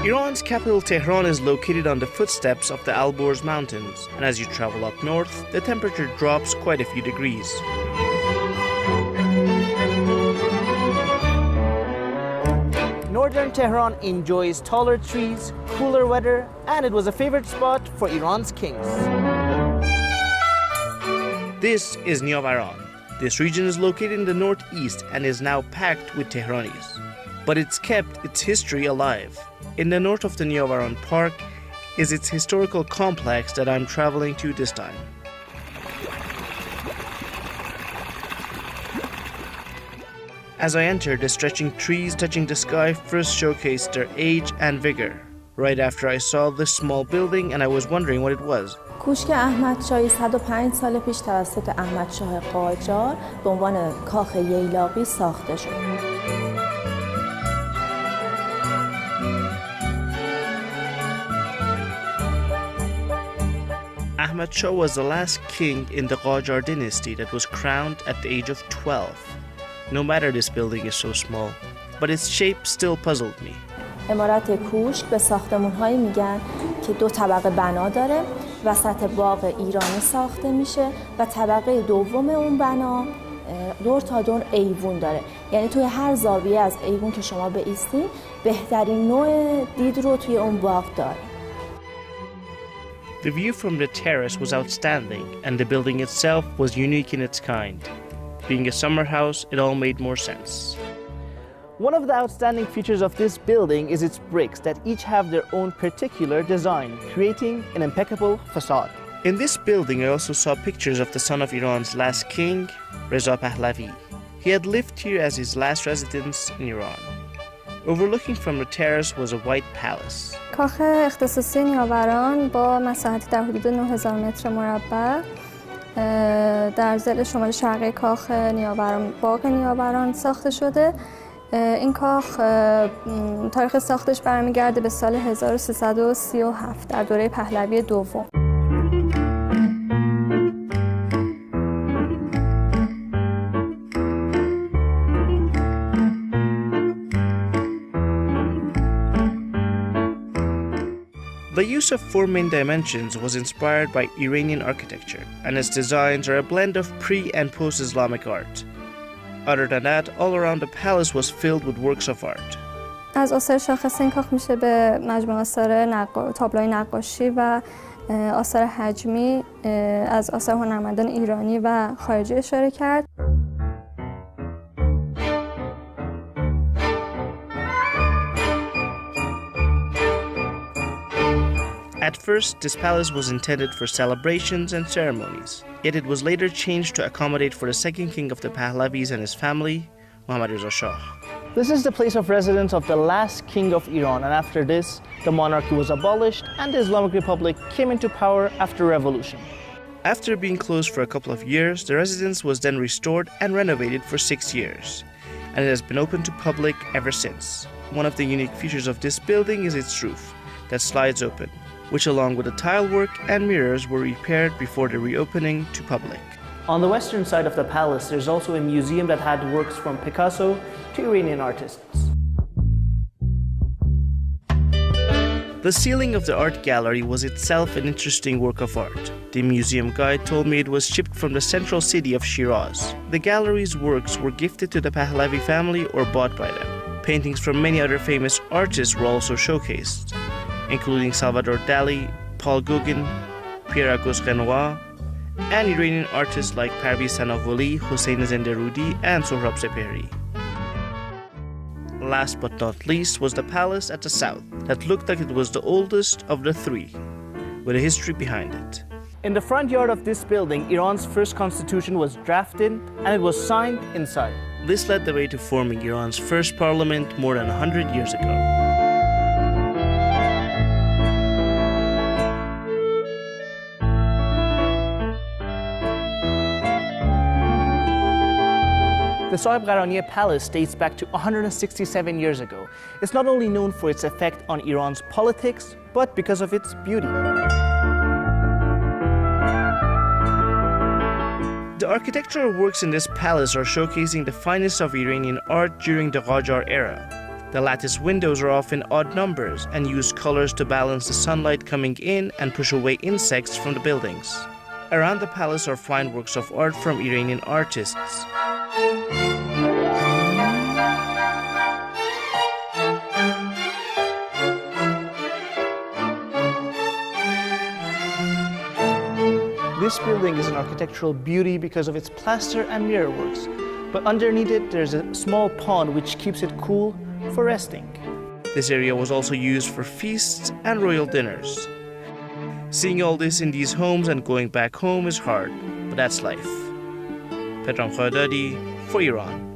Iran's capital Tehran is located on the footsteps of the Alborz Mountains, and as you travel up north, the temperature drops quite a few degrees. Northern Tehran enjoys taller trees, cooler weather, and it was a favorite spot for Iran's kings. This is Niavaran. This region is located in the northeast and is now packed with Tehranis. But it's kept its history alive. In the north of the Niavaran Park is its historical complex that I'm traveling to this time. As I entered, the stretching trees touching the sky first showcased their age and vigor. Right after I saw this small building and I was wondering what it was. کوشک احمد شاهی 105 سال پیش توسط احمد شاه قاجار به عنوان کاخ ییلاقی ساخته شد. Ahmad Shah was the last king in the Qajar Dynasty that was crowned at the age of 12. No matter this building is so small, but its shape still puzzled me. عمارت کوشک به ساختمان‌هایی میگن که دو طبقه بنا داره، وسط باغ ایرانی ساخته میشه و طبقه دوم اون بنا دور تا دور ایوون داره. یعنی توی هر زاویه از ایوون که شما بایستین بهترین نوع دید رو توی اون باغ داره. The view from the terrace was outstanding, and the building itself was unique in its kind. Being a summer house, it all made more sense. One of the outstanding features of this building is its bricks that each have their own particular design, creating an impeccable facade. In this building, I also saw pictures of the son of Iran's last king, Reza Pahlavi. He had lived here as his last residence in Iran. Overlooking from the terrace was a white palace. کاخ اختصاصی نیاوران با مساحتی در حدود 9000 متر مربع در ضلع شمال شرقی کاخ نیاوران باغ نیاوران ساخته شده. این کاخ تاریخ ساختش برمیگرده به سال 1337 در دوره پهلوی دوم. The use of four main dimensions was inspired by Iranian architecture, and its designs are a blend of pre- and post-Islamic art. Other than that, all around the palace was filled with works of art. از آثار شاخص این کاخ میشه به مجموعه آثار تابلوهای نقاشی و آثار حجمی از آثار هنرمندان ایرانی و خارجی اشاره کرد. At first, this palace was intended for celebrations and ceremonies, yet it was later changed to accommodate for the second king of the Pahlavis and his family, Mohammad Reza Shah. This is the place of residence of the last king of Iran, and after this, the monarchy was abolished and the Islamic Republic came into power after revolution. After being closed for a couple of years, the residence was then restored and renovated for 6 years, and it has been open to public ever since. One of the unique features of this building is its roof that slides open, which along with the tile work and mirrors were repaired before the reopening to public. On the western side of the palace, there's also a museum that had works from Picasso to Iranian artists. The ceiling of the art gallery was itself an interesting work of art. The museum guide told me it was shipped from the central city of Shiraz. The gallery's works were gifted to the Pahlavi family or bought by them. Paintings from many other famous artists were also showcased, including Salvador Dali, Paul Gauguin, Pierre-Auguste Renoir, and Iranian artists like Parviz Sanavoli, Hossein Zenderoudi, and Sohrab Sepehri. Last but not least was the palace at the south that looked like it was the oldest of the three, with a history behind it. In the front yard of this building, Iran's first constitution was drafted and it was signed inside. This led the way to forming Iran's first parliament more than 100 years ago. The Saheb Qaranie Palace dates back to 167 years ago. It's not only known for its effect on Iran's politics, but because of its beauty. The architectural works in this palace are showcasing the finest of Iranian art during the Qajar era. The lattice windows are often odd numbers and use colors to balance the sunlight coming in and push away insects from the buildings. Around the palace are fine works of art from Iranian artists. This building is an architectural beauty because of its plaster and mirror works, but underneath it there's a small pond which keeps it cool for resting. This area was also used for feasts and royal dinners. Seeing all this in these homes and going back home is hard, but that's life. Pedram Khadadi for Iran.